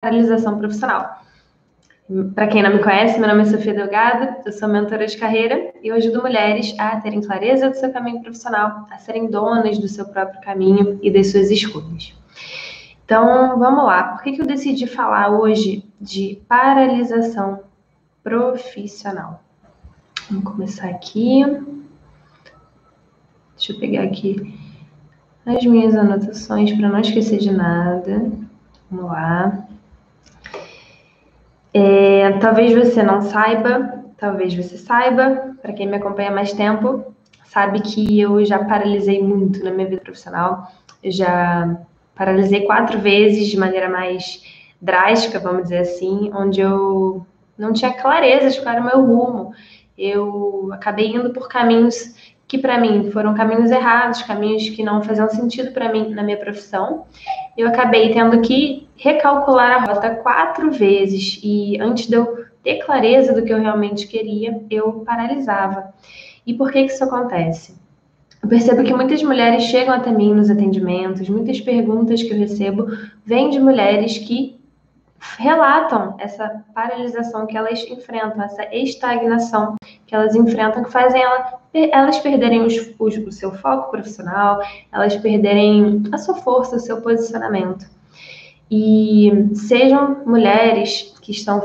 paralisação profissional. Para quem não me conhece, meu nome é Sofia Delgado, eu sou mentora de carreira e eu ajudo mulheres a terem clareza do seu caminho profissional, a serem donas do seu próprio caminho e das suas escolhas. Então, vamos lá. Por que eu decidi falar hoje de paralisação profissional? Vamos começar aqui. Deixa eu pegar aqui as minhas anotações para não esquecer de nada. Vamos lá. Talvez você não saiba, talvez você saiba, para quem me acompanha há mais tempo, sabe que eu já paralisei muito na minha vida profissional. Eu já paralisei 4 vezes de maneira mais drástica, vamos dizer assim, onde eu não tinha clareza de qual era o meu rumo. Eu acabei indo por caminhos que para mim foram caminhos errados, caminhos que não faziam sentido para mim na minha profissão. Eu acabei tendo que recalcular a rota 4 vezes e antes de eu ter clareza do que eu realmente queria, eu paralisava. E por que isso acontece? Eu percebo que muitas mulheres chegam até mim nos atendimentos, muitas perguntas que eu recebo vêm de mulheres que relatam essa paralisação que elas enfrentam, essa estagnação que elas enfrentam, que fazem elas perderem o seu foco profissional, elas perderem a sua força, o seu posicionamento. E sejam mulheres que estão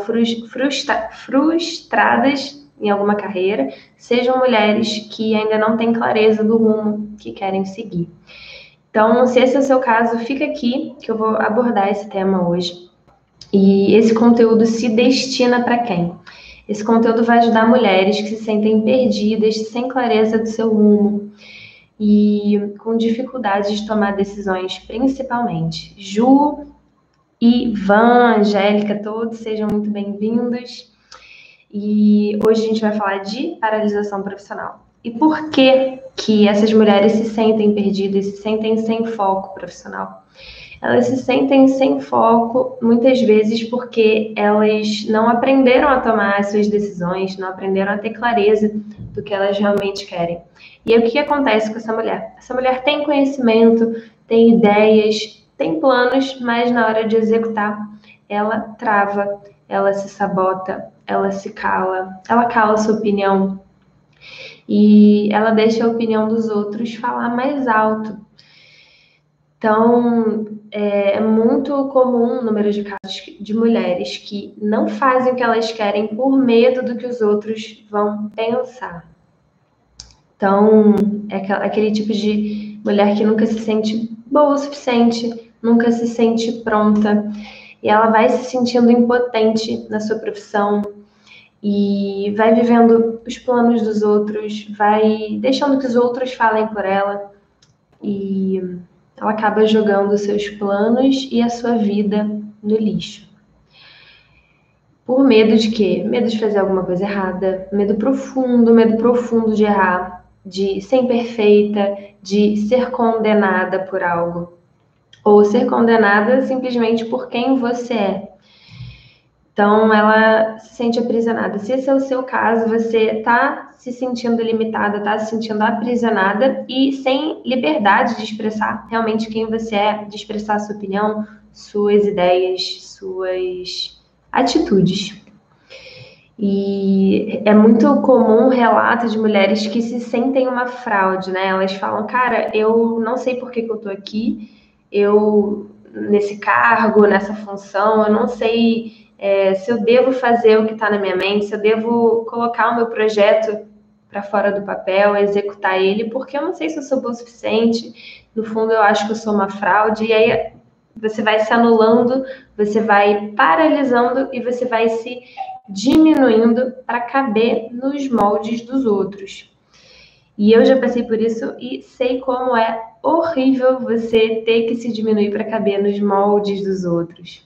frustradas em alguma carreira, sejam mulheres que ainda não têm clareza do rumo que querem seguir. Então, se esse é o seu caso, fica aqui que eu vou abordar esse tema hoje. E esse conteúdo se destina para quem? Esse conteúdo vai ajudar mulheres que se sentem perdidas, sem clareza do seu rumo e com dificuldades de tomar decisões, principalmente. Ju, Ivan, Angélica, todos sejam muito bem-vindos. E hoje a gente vai falar de paralisação profissional. E por que essas mulheres se sentem perdidas, se sentem sem foco profissional? Elas se sentem sem foco muitas vezes porque elas não aprenderam a tomar as suas decisões, não aprenderam a ter clareza do que elas realmente querem. E aí, o que acontece com essa mulher? Essa mulher tem conhecimento, tem ideias, tem planos, mas na hora de executar, ela trava, ela se sabota, ela se cala, ela cala sua opinião e ela deixa a opinião dos outros falar mais alto. Então, é muito comum o número de casos de mulheres que não fazem o que elas querem por medo do que os outros vão pensar. Então, é aquele tipo de mulher que nunca se sente boa o suficiente, nunca se sente pronta, e ela vai se sentindo impotente na sua profissão e vai vivendo os planos dos outros, vai deixando que os outros falem por ela e ela acaba jogando seus planos e a sua vida no lixo. Por medo de quê? Medo de fazer alguma coisa errada, medo profundo de errar, de ser imperfeita, de ser condenada por algo. Ou ser condenada simplesmente por quem você é. Então, ela se sente aprisionada. Se esse é o seu caso, você está se sentindo limitada, está se sentindo aprisionada e sem liberdade de expressar realmente quem você é, de expressar sua opinião, suas ideias, suas atitudes. E é muito comum o relato de mulheres que se sentem uma fraude, né? Elas falam, cara, eu não sei por que eu tô aqui, eu nesse cargo, nessa função, eu não sei se eu devo fazer o que está na minha mente, se eu devo colocar o meu projeto para fora do papel, executar ele, porque eu não sei se eu sou boa o suficiente. No fundo, eu acho que eu sou uma fraude. E aí você vai se anulando, você vai paralisando e você vai se diminuindo para caber nos moldes dos outros. E eu já passei por isso e sei como é horrível você ter que se diminuir para caber nos moldes dos outros.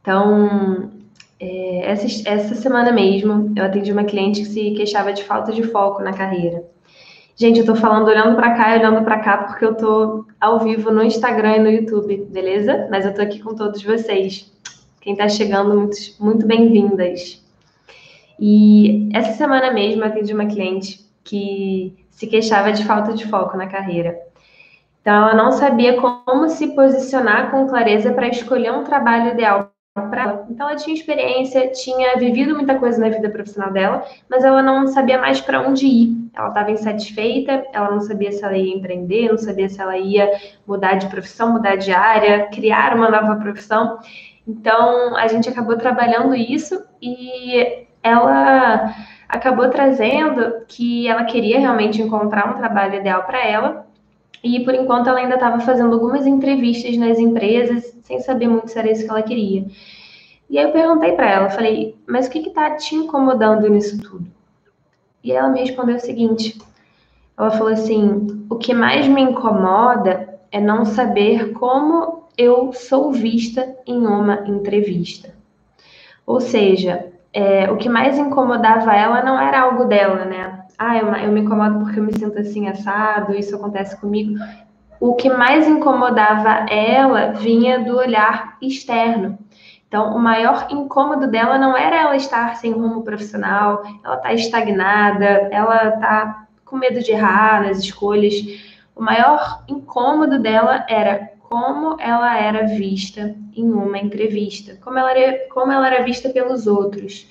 Então, essa semana mesmo, eu atendi uma cliente que se queixava de falta de foco na carreira. Gente, eu tô falando olhando para cá e olhando para cá porque eu tô ao vivo no Instagram e no YouTube, beleza? Mas eu tô aqui com todos vocês. Quem tá chegando, muito bem-vindas. E essa semana mesmo eu atendi uma cliente que se queixava de falta de foco na carreira. Então, ela não sabia como se posicionar com clareza para escolher um trabalho ideal para ela. Então, ela tinha experiência, tinha vivido muita coisa na vida profissional dela, mas ela não sabia mais para onde ir. Ela estava insatisfeita, ela não sabia se ela ia empreender, não sabia se ela ia mudar de profissão, mudar de área, criar uma nova profissão. Então, a gente acabou trabalhando isso e ela acabou trazendo que ela queria realmente encontrar um trabalho ideal para ela. E por enquanto ela ainda estava fazendo algumas entrevistas nas empresas, sem saber muito se era isso que ela queria. E aí eu perguntei para ela, falei, mas o que está te incomodando nisso tudo? E ela me respondeu o seguinte, ela falou assim, o que mais me incomoda é não saber como eu sou vista em uma entrevista. Ou seja, o que mais incomodava ela não era algo dela, né? Ah, eu me incomodo porque eu me sinto assim assado, isso acontece comigo. O que mais incomodava ela vinha do olhar externo. Então, o maior incômodo dela não era ela estar sem rumo profissional, ela tá estagnada, ela tá com medo de errar nas escolhas. O maior incômodo dela era como ela era vista em uma entrevista, como ela era vista pelos outros.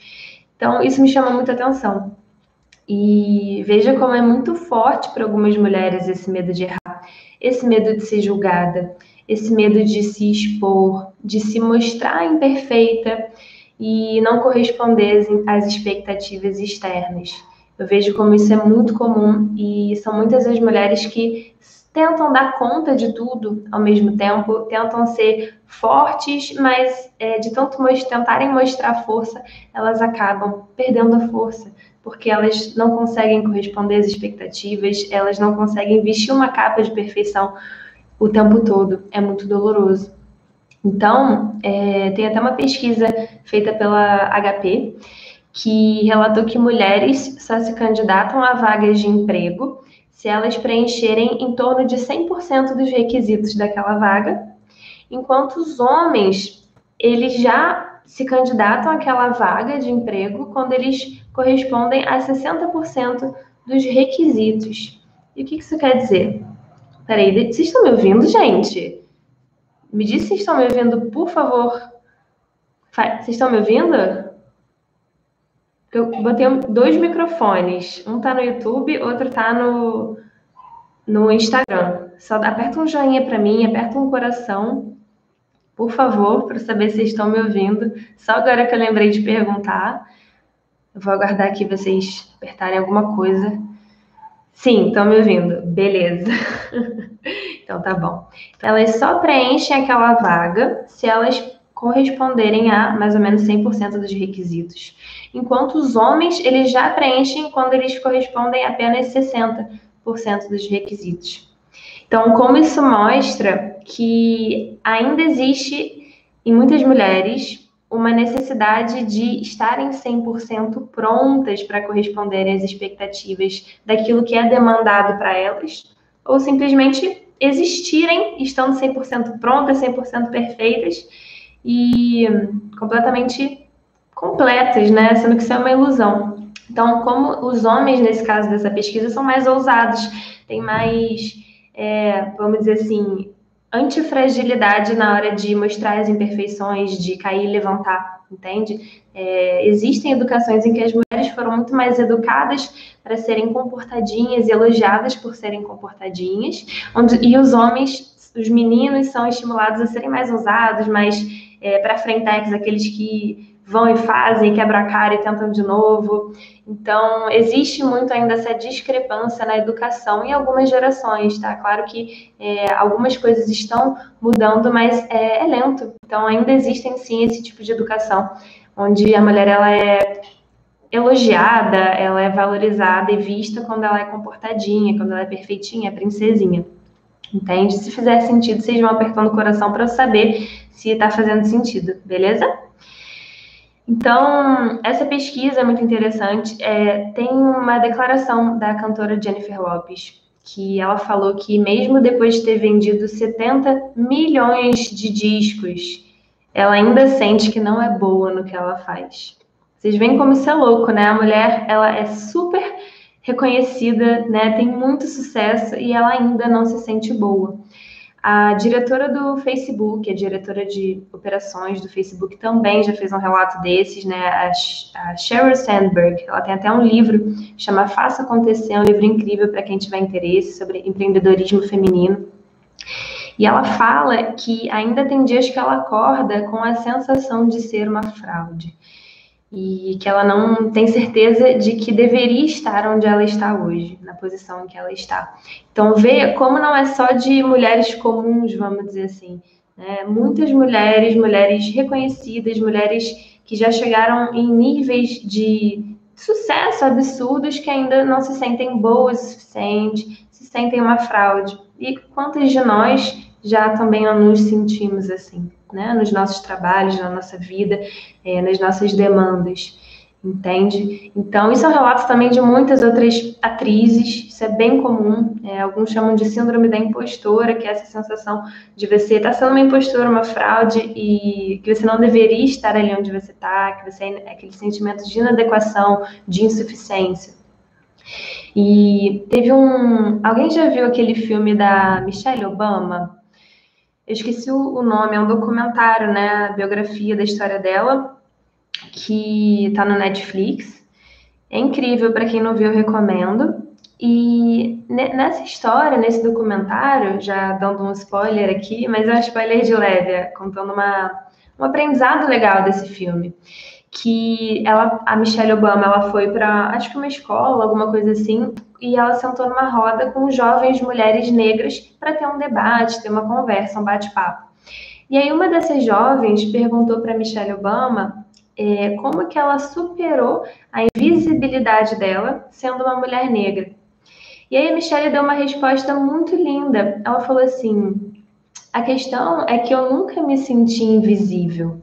Então, isso me chama muita atenção. E veja como é muito forte para algumas mulheres esse medo de errar, esse medo de ser julgada, esse medo de se expor, de se mostrar imperfeita e não corresponder às expectativas externas. Eu vejo como isso é muito comum e são muitas as mulheres que tentam dar conta de tudo ao mesmo tempo, tentam ser fortes, mas de tanto tentarem mostrar força, elas acabam perdendo a força porque elas não conseguem corresponder às expectativas, elas não conseguem vestir uma capa de perfeição o tempo todo. É muito doloroso. Então, tem até uma pesquisa feita pela HP que relatou que mulheres só se candidatam a vagas de emprego se elas preencherem em torno de 100% dos requisitos daquela vaga, enquanto os homens, eles já se candidatam àquela vaga de emprego quando eles correspondem a 60% dos requisitos. E o que isso quer dizer? Peraí, vocês estão me ouvindo, gente? Me diz se vocês estão me ouvindo, por favor. Vocês estão me ouvindo? Eu botei dois microfones. Um tá no YouTube, outro tá no Instagram. Só aperta um joinha para mim, aperta um coração, por favor, para saber se estão me ouvindo. Só agora que eu lembrei de perguntar. Eu vou aguardar aqui vocês apertarem alguma coisa. Sim, estão me ouvindo. Beleza. Então tá bom. Elas só preenchem aquela vaga se elas corresponderem a mais ou menos 100% dos requisitos. Enquanto os homens, eles já preenchem quando eles correspondem a apenas 60% dos requisitos. Então, como isso mostra que ainda existe em muitas mulheres uma necessidade de estarem 100% prontas para corresponderem às expectativas daquilo que é demandado para elas, ou simplesmente existirem estando 100% prontas, 100% perfeitas e completamente completas, né? Sendo que isso é uma ilusão. Então, como os homens, nesse caso dessa pesquisa, são mais ousados, têm mais, vamos dizer assim, antifragilidade na hora de mostrar as imperfeições, de cair e levantar, entende? Existem educações em que as mulheres foram muito mais educadas para serem comportadinhas e elogiadas por serem comportadinhas, e os homens, os meninos, são estimulados a serem mais ousados, mais para frentex, aqueles que vão e fazem, quebram a cara e tentam de novo. Então, existe muito ainda essa discrepância na educação em algumas gerações, tá? Claro que algumas coisas estão mudando, mas é lento. Então, ainda existem, sim, esse tipo de educação, onde a mulher, ela é elogiada, ela é valorizada e vista quando ela é comportadinha, quando ela é perfeitinha, princesinha. Entende? Se fizer sentido, vocês vão apertando o coração para eu saber se está fazendo sentido, beleza? Então, essa pesquisa é muito interessante. Tem uma declaração da cantora Jennifer Lopez, que ela falou que mesmo depois de ter vendido 70 milhões de discos, ela ainda sente que não é boa no que ela faz. Vocês veem como isso é louco, né? A mulher, ela é super reconhecida, né, tem muito sucesso e ela ainda não se sente boa. A diretora do Facebook, a diretora de operações do Facebook também já fez um relato desses, né? A Sheryl Sandberg, ela tem até um livro que chama Faça Acontecer, um livro incrível para quem tiver interesse sobre empreendedorismo feminino. E ela fala que ainda tem dias que ela acorda com a sensação de ser uma fraude e que ela não tem certeza de que deveria estar onde ela está hoje, na posição em que ela está. Então, vê como não é só de mulheres comuns, vamos dizer assim, né? Muitas mulheres, mulheres reconhecidas, mulheres que já chegaram em níveis de sucesso absurdos que ainda não se sentem boas o suficiente, se sentem uma fraude. E quantas de nós já também não nos sentimos assim, né? Nos nossos trabalhos, na nossa vida, nas nossas demandas, entende? Então, isso é um relato também de muitas outras atrizes, isso é bem comum, alguns chamam de síndrome da impostora, que é essa sensação de você estar sendo uma impostora, uma fraude, e que você não deveria estar ali onde você está, que você é aquele sentimento de inadequação, de insuficiência. E teve alguém já viu aquele filme da Michelle Obama? Eu esqueci o nome, é um documentário, né? A biografia da história dela, que tá no Netflix. É incrível, para quem não viu, eu recomendo. E nessa história, nesse documentário, já dando um spoiler aqui, mas é um spoiler de leve, contando um aprendizado legal desse filme. Que a Michelle Obama, ela foi para, acho que uma escola, alguma coisa assim, e ela sentou numa roda com jovens mulheres negras para ter um debate, ter uma conversa, um bate-papo. E aí uma dessas jovens perguntou para Michelle Obama como que ela superou a invisibilidade dela sendo uma mulher negra. E aí a Michelle deu uma resposta muito linda. Ela falou assim: a questão é que eu nunca me senti invisível.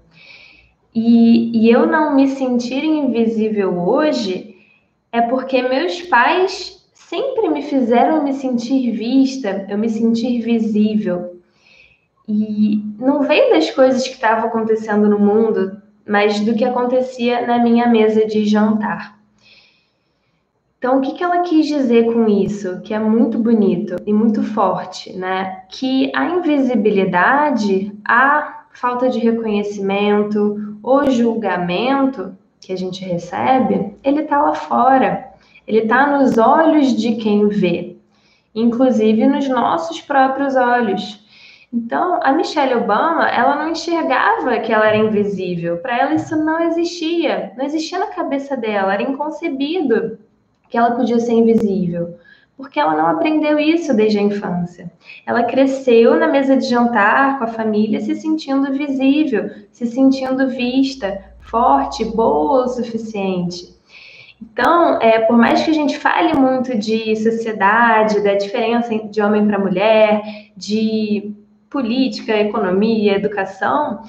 E eu não me sentir invisível hoje é porque meus pais sempre me fizeram me sentir vista, eu me sentir visível. E não veio das coisas que estavam acontecendo no mundo, mas do que acontecia na minha mesa de jantar. Então, o que ela quis dizer com isso? Que é muito bonito e muito forte, né? Que a invisibilidade, a falta de reconhecimento, o julgamento que a gente recebe, ele tá lá fora. Ele tá nos olhos de quem vê, inclusive nos nossos próprios olhos. Então, a Michelle Obama, ela não enxergava que ela era invisível. Para ela isso não existia. Não existia na cabeça dela, era inconcebido que ela podia ser invisível, porque ela não aprendeu isso desde a infância. Ela cresceu na mesa de jantar com a família se sentindo visível, se sentindo vista, forte, boa o suficiente. Então, por mais que a gente fale muito de sociedade, da diferença de homem para mulher, de política, economia, educação,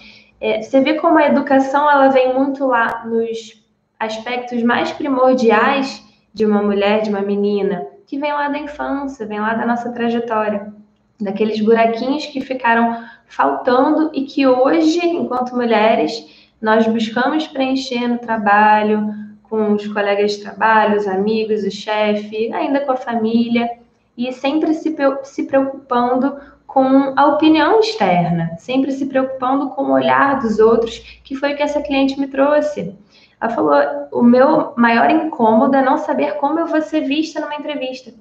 você vê como a educação ela vem muito lá nos aspectos mais primordiais de uma mulher, de uma menina, que vem lá da infância, vem lá da nossa trajetória, daqueles buraquinhos que ficaram faltando e que hoje, enquanto mulheres, nós buscamos preencher no trabalho, com os colegas de trabalho, os amigos, o chefe, ainda com a família, e sempre se preocupando com a opinião externa, sempre se preocupando com o olhar dos outros, que foi o que essa cliente me trouxe. Ela falou: o meu maior incômodo é não saber como eu vou ser vista numa entrevista.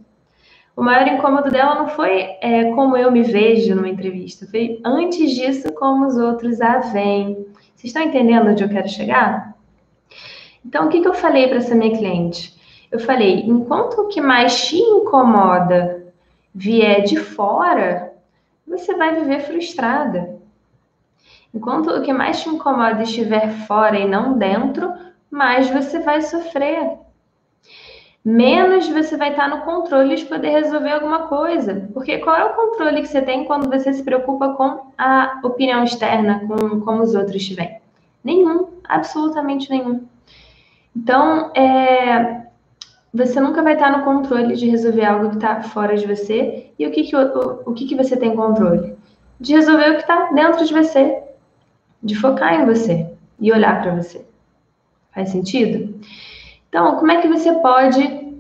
O maior incômodo dela não foi como eu me vejo numa entrevista, foi antes disso como os outros a veem. Vocês estão entendendo onde eu quero chegar? Então, o que eu falei para essa minha cliente? Eu falei: enquanto o que mais te incomoda vier de fora, você vai viver frustrada. Enquanto o que mais te incomoda estiver fora e não dentro, mais você vai sofrer. Menos você vai estar no controle de poder resolver alguma coisa. Porque qual é o controle que você tem quando você se preocupa com a opinião externa, com como os outros te veem? Nenhum, absolutamente nenhum. Então, você nunca vai estar no controle de resolver algo que está fora de você. E o que você tem controle? De resolver o que está dentro de você. De focar em você e olhar para você. Faz sentido? Então, como é que você pode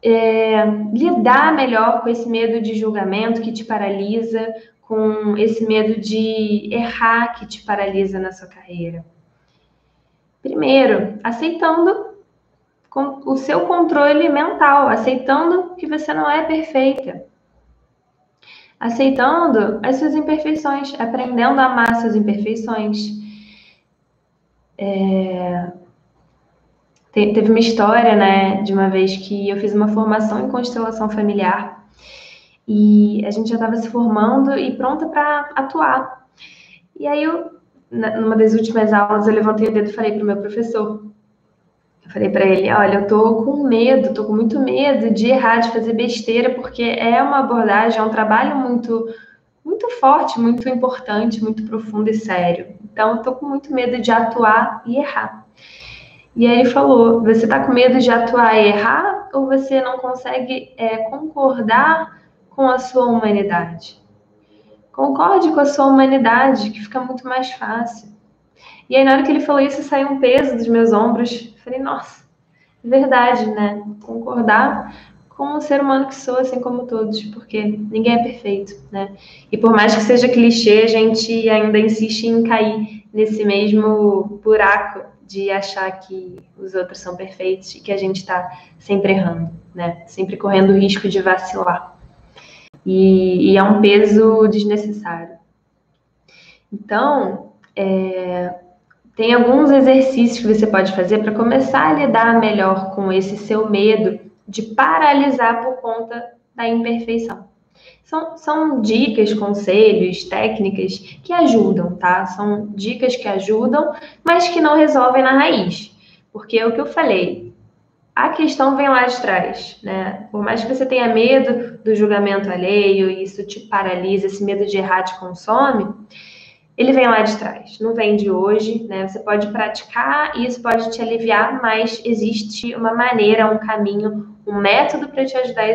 lidar melhor com esse medo de julgamento que te paralisa, com esse medo de errar que te paralisa na sua carreira? Primeiro, aceitando com o seu controle mental, aceitando que você não é perfeita, aceitando as suas imperfeições, aprendendo a amar suas imperfeições. Teve uma história, né, de uma vez que eu fiz uma formação em constelação familiar e a gente já estava se formando e pronta para atuar. E aí numa das últimas aulas, eu levantei o dedo e falei para o meu professor. Eu falei para ele, olha, eu tô com medo, tô com muito medo de errar, de fazer besteira, porque é uma abordagem, é um trabalho muito forte, muito importante, muito profundo e sério. Então, eu tô com muito medo de atuar e errar. E aí ele falou, você tá com medo de atuar e errar ou você não consegue concordar com a sua humanidade? Concorde com a sua humanidade, que fica muito mais fácil. E aí, na hora que ele falou isso, saiu um peso dos meus ombros. Falei, nossa, verdade, né? Concordar com o ser humano que sou, assim como todos, porque ninguém é perfeito, né? E por mais que seja clichê, a gente ainda insiste em cair nesse mesmo buraco de achar que os outros são perfeitos e que a gente tá sempre errando, né? Sempre correndo o risco de vacilar. E é um peso desnecessário. Então, tem alguns exercícios que você pode fazer para começar a lidar melhor com esse seu medo de paralisar por conta da imperfeição. São dicas, conselhos, técnicas que ajudam, tá? São dicas que ajudam, mas que não resolvem na raiz. Porque é o que eu falei, a questão vem lá de trás, né? Por mais que você tenha medo do julgamento alheio, e isso te paralisa, esse medo de errar te consome, ele vem lá de trás, não vem de hoje, né? Você pode praticar e isso pode te aliviar, mas existe uma maneira, um caminho, um método para te ajudar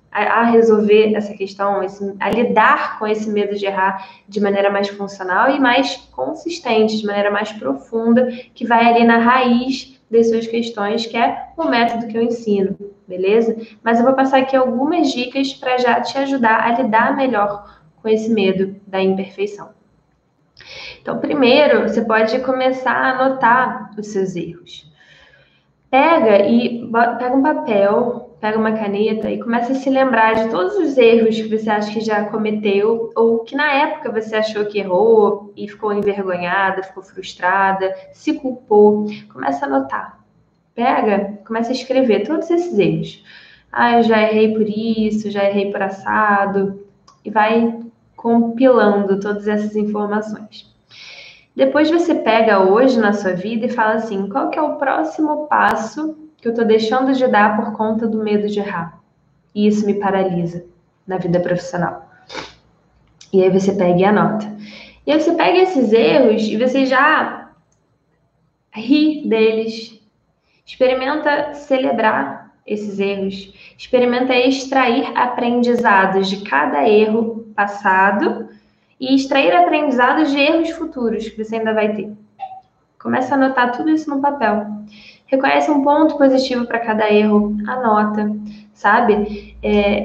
a resolver essa questão, a lidar com esse medo de errar de maneira mais funcional e mais consistente, de maneira mais profunda, que vai ali na raiz das suas questões, que é o método que eu ensino, beleza? Mas eu vou passar aqui algumas dicas para já te ajudar a lidar melhor com esse medo da imperfeição. Então, primeiro, você pode começar a anotar os seus erros. Pega um papel, pega uma caneta e começa a se lembrar de todos os erros que você acha que já cometeu ou que na época você achou que errou e ficou envergonhada, ficou frustrada, se culpou. Começa a anotar. Começa a escrever todos esses erros. Ah, eu já errei por isso, já errei por assado. E vai compilando todas essas informações. Depois você pega hoje na sua vida e fala assim, qual que é o próximo passo que eu estou deixando de dar por conta do medo de errar? E isso me paralisa na vida profissional. E aí você pega e anota. E aí você pega esses erros e você já ri deles. Experimenta celebrar esses erros. Experimenta extrair aprendizados de cada erro passado e extrair aprendizados de erros futuros que você ainda vai ter. Começa a anotar tudo isso no papel. Reconhece um ponto positivo para cada erro, anota, sabe?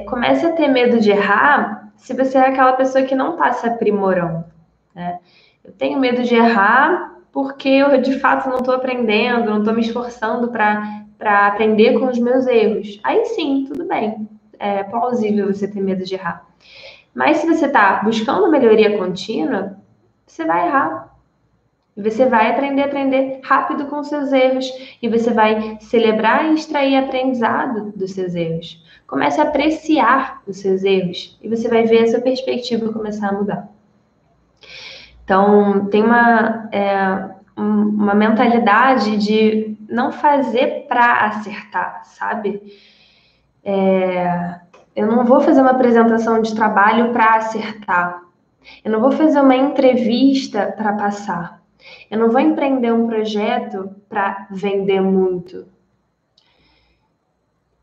Comece a ter medo de errar se você é aquela pessoa que não está se aprimorando, né? Eu tenho medo de errar porque eu, de fato, não estou aprendendo, não estou me esforçando para aprender com os meus erros. Aí sim, tudo bem. É plausível você ter medo de errar. Mas se você está buscando melhoria contínua, você vai errar. E você vai aprender rápido com os seus erros. E você vai celebrar e extrair aprendizado dos seus erros. Comece a apreciar os seus erros. E você vai ver a sua perspectiva começar a mudar. Então, tem uma mentalidade de não fazer para acertar, sabe? Eu não vou fazer uma apresentação de trabalho para acertar. Eu não vou fazer uma entrevista para passar. Eu não vou empreender um projeto para vender muito.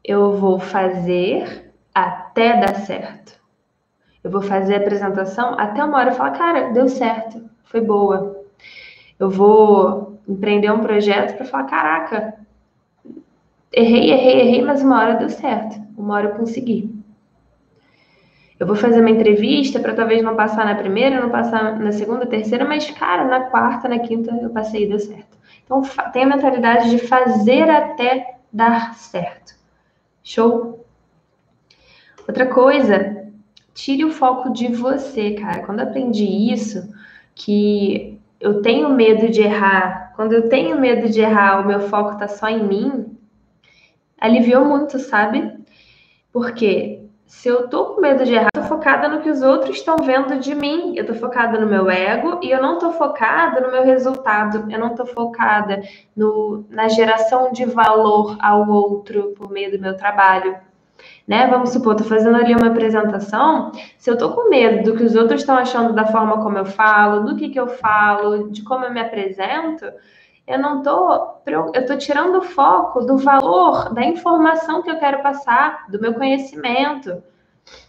Eu vou fazer até dar certo. Eu vou fazer a apresentação até uma hora e falar, cara, deu certo, foi boa. Eu vou empreender um projeto para falar, caraca, Errei, mas uma hora deu certo. Uma hora eu consegui. Eu vou fazer uma entrevista para talvez não passar na primeira, não passar na segunda, terceira, mas, cara, na quarta, na quinta eu passei e deu certo. Então, tenha a mentalidade de fazer até dar certo. Show? Outra coisa, tire o foco de você, cara. Quando eu aprendi isso, que eu tenho medo de errar, quando eu tenho medo de errar, o meu foco tá só em mim, aliviou muito, sabe? Porque se eu tô com medo de errar, eu tô focada no que os outros estão vendo de mim. Eu tô focada no meu ego e eu não tô focada no meu resultado. Eu não tô focada na geração de valor ao outro por meio do meu trabalho. Né? Vamos supor, tô fazendo ali uma apresentação, se eu tô com medo do que os outros estão achando da forma como eu falo, do que eu falo, de como eu me apresento, eu tô tirando o foco do valor, da informação que eu quero passar, do meu conhecimento,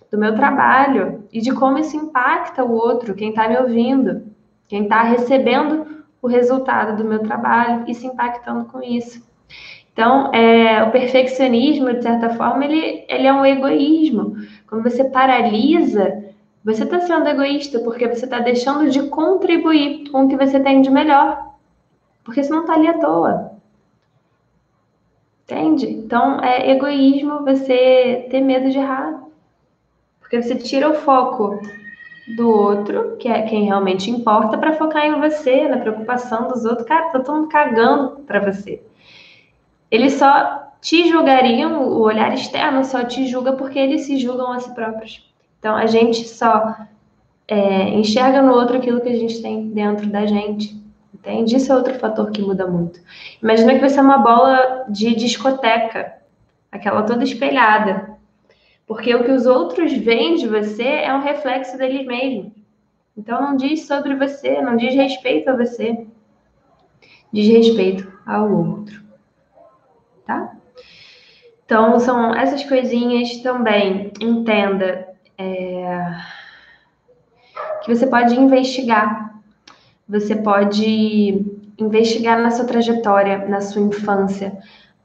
do meu trabalho e de como isso impacta o outro, quem está me ouvindo, quem está recebendo o resultado do meu trabalho e se impactando com isso. Então, o perfeccionismo, de certa forma, ele é um egoísmo. Quando você paralisa, você está sendo egoísta, porque você está deixando de contribuir com o que você tem de melhor. Porque você não está ali à toa. Entende? Então, é egoísmo você ter medo de errar. Porque você tira o foco do outro, que é quem realmente importa, para focar em você, na preocupação dos outros. Cara, tá todo mundo cagando para você. Eles só te julgariam, o olhar externo só te julga porque eles se julgam a si próprios. Então, a gente só enxerga no outro aquilo que a gente tem dentro da gente. Entende? Isso é outro fator que muda muito. Imagina que você é uma bola de discoteca, aquela toda espelhada. Porque o que os outros veem de você é um reflexo deles mesmos. Então não diz sobre você, não diz respeito a você, diz respeito ao outro, tá? Então são essas coisinhas também. Entenda que você pode investigar. Você pode investigar na sua trajetória, na sua infância.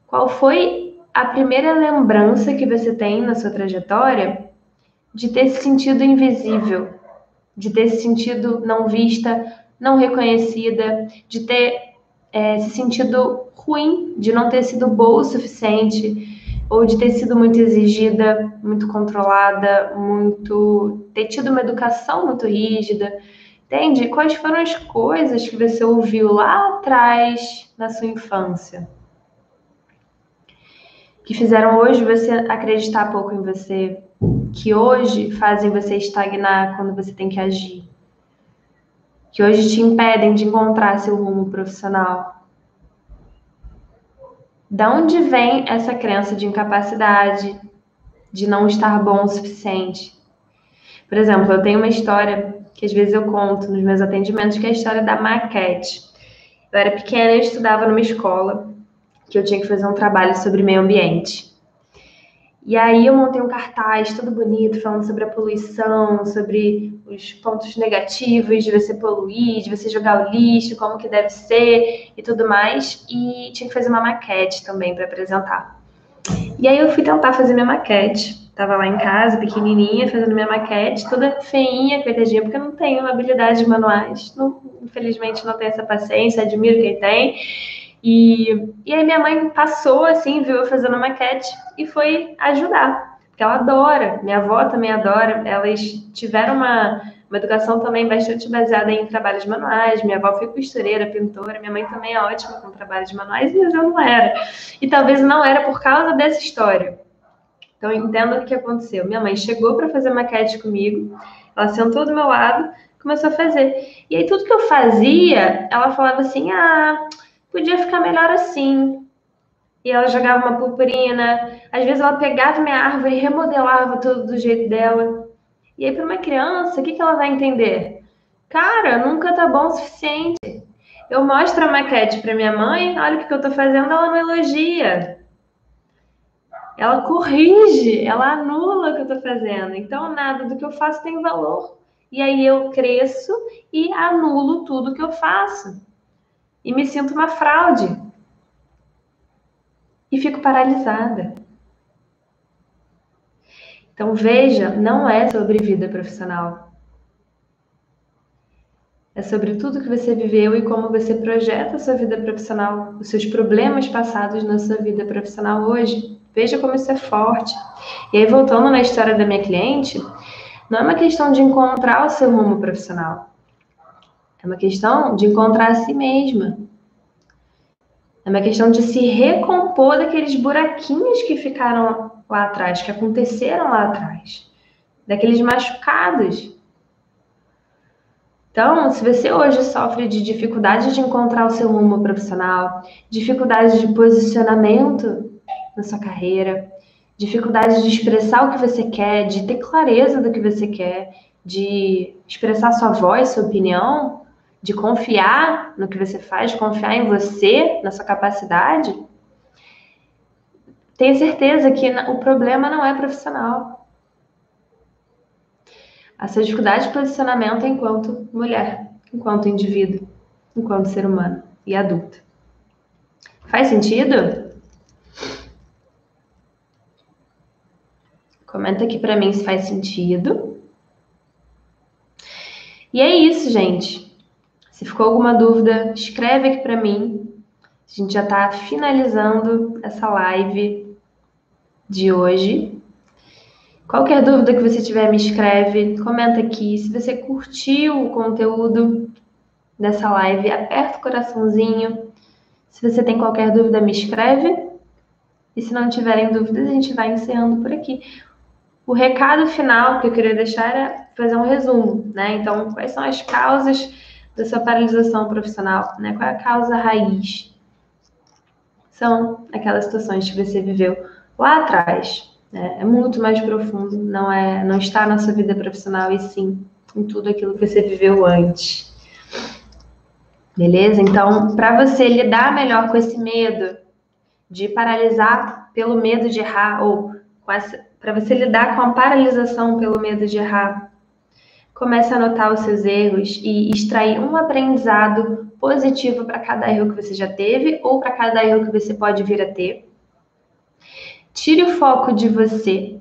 Qual foi a primeira lembrança que você tem na sua trajetória de ter se sentido invisível, de ter se sentido não vista, não reconhecida, de ter se sentido ruim, de não ter sido boa o suficiente, ou de ter sido muito exigida, muito controlada, ter tido uma educação muito rígida. Entende? Quais foram as coisas que você ouviu lá atrás na sua infância que fizeram hoje você acreditar pouco em você, que hoje fazem você estagnar quando você tem que agir, que hoje te impedem de encontrar seu rumo profissional? Da onde vem essa crença de incapacidade, de não estar bom o suficiente? Por exemplo, eu tenho uma história que às vezes eu conto nos meus atendimentos, que é a história da maquete. Eu era pequena e estudava numa escola que eu tinha que fazer um trabalho sobre meio ambiente. E aí eu montei um cartaz todo bonito, falando sobre a poluição, sobre os pontos negativos de você poluir, de você jogar o lixo, como que deve ser e tudo mais. E tinha que fazer uma maquete também para apresentar. E aí eu fui tentar fazer minha maquete. Tava lá em casa, pequenininha, fazendo minha maquete, toda feinha, coitadinha, porque eu não tenho habilidades manuais. Não, infelizmente não tenho essa paciência, admiro quem tem. E aí minha mãe passou, assim, viu eu fazendo maquete e foi ajudar. Porque ela adora, minha avó também adora. Elas tiveram uma educação também bastante baseada em trabalhos manuais. Minha avó foi costureira, pintora. Minha mãe também é ótima com trabalhos manuais, mas eu não era. E talvez não era por causa dessa história. Então, entenda o que aconteceu. Minha mãe chegou para fazer maquete comigo, ela sentou do meu lado, começou a fazer. E aí, tudo que eu fazia, ela falava assim: podia ficar melhor assim. E ela jogava uma purpurina. Às vezes, ela pegava minha árvore e remodelava tudo do jeito dela. E aí, para uma criança, o que ela vai entender? Cara, nunca tá bom o suficiente. Eu mostro a maquete para minha mãe, olha o que eu tô fazendo, ela me elogia. Ela corrige, ela anula o que eu estou fazendo. Então, nada do que eu faço tem valor. E aí eu cresço e anulo tudo que eu faço. E me sinto uma fraude. E fico paralisada. Então, veja, não é sobre vida profissional. É sobre tudo que você viveu e como você projeta a sua vida profissional, os seus problemas passados na sua vida profissional hoje. Veja como isso é forte. E aí, voltando na história da minha cliente, não é uma questão de encontrar o seu rumo profissional. É uma questão de encontrar a si mesma. É uma questão de se recompor daqueles buraquinhos que ficaram lá atrás, que aconteceram lá atrás. Daqueles machucados. Então, se você hoje sofre de dificuldade de encontrar o seu rumo profissional, dificuldade de posicionamento na sua carreira, dificuldade de expressar o que você quer, de ter clareza do que você quer, de expressar sua voz, sua opinião, de confiar no que você faz, confiar em você, na sua capacidade, tenha certeza que o problema não é profissional. A sua dificuldade de posicionamento é enquanto mulher, enquanto indivíduo, enquanto ser humano e adulto. Faz sentido? Comenta aqui pra mim se faz sentido. E é isso, gente. Se ficou alguma dúvida, escreve aqui pra mim. A gente já tá finalizando essa live de hoje. Qualquer dúvida que você tiver, me escreve, comenta aqui. Se você curtiu o conteúdo dessa live, aperta o coraçãozinho. Se você tem qualquer dúvida, me escreve. E se não tiverem dúvidas, a gente vai encerrando por aqui. O recado final que eu queria deixar é fazer um resumo, né? Então, quais são as causas da sua paralisação profissional, né? Qual é a causa raiz? São aquelas situações que você viveu lá atrás. É muito mais profundo, não está na sua vida profissional, e sim em tudo aquilo que você viveu antes. Beleza? Então, para você lidar melhor com esse medo de paralisar pelo medo de errar, ou para você lidar com a paralisação pelo medo de errar, comece a anotar os seus erros e extrair um aprendizado positivo para cada erro que você já teve ou para cada erro que você pode vir a ter. Tire o foco de você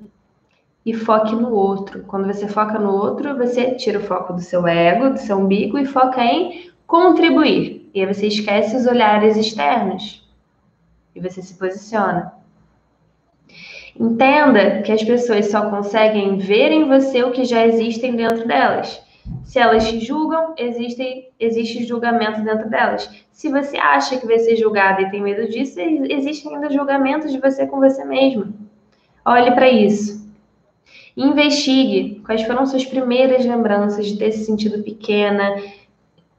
e foque no outro. Quando você foca no outro, você tira o foco do seu ego, do seu umbigo e foca em contribuir. E aí você esquece os olhares externos e você se posiciona. Entenda que as pessoas só conseguem ver em você o que já existem dentro delas. Se elas te julgam, existe julgamento dentro delas. Se você acha que vai ser julgada e tem medo disso, existe ainda julgamento de você com você mesmo. Olhe para isso. Investigue quais foram suas primeiras lembranças de ter se sentido pequena,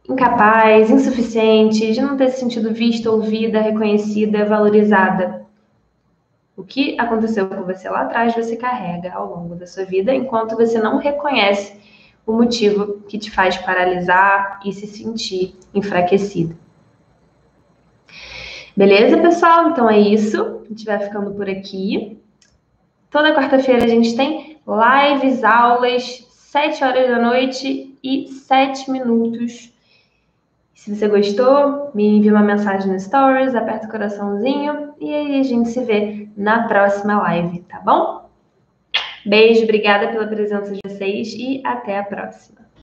incapaz, insuficiente, de não ter se sentido vista, ouvida, reconhecida, valorizada. O que aconteceu com você lá atrás, você carrega ao longo da sua vida, enquanto você não reconhece o motivo que te faz paralisar e se sentir enfraquecido. Beleza, pessoal? Então é isso. A gente vai ficando por aqui. Toda quarta-feira a gente tem lives, aulas, 7 horas da noite e 7 minutos. Se você gostou, me envie uma mensagem no Stories, aperta o coraçãozinho e aí a gente se vê na próxima live, tá bom? Beijo, obrigada pela presença de vocês e até a próxima.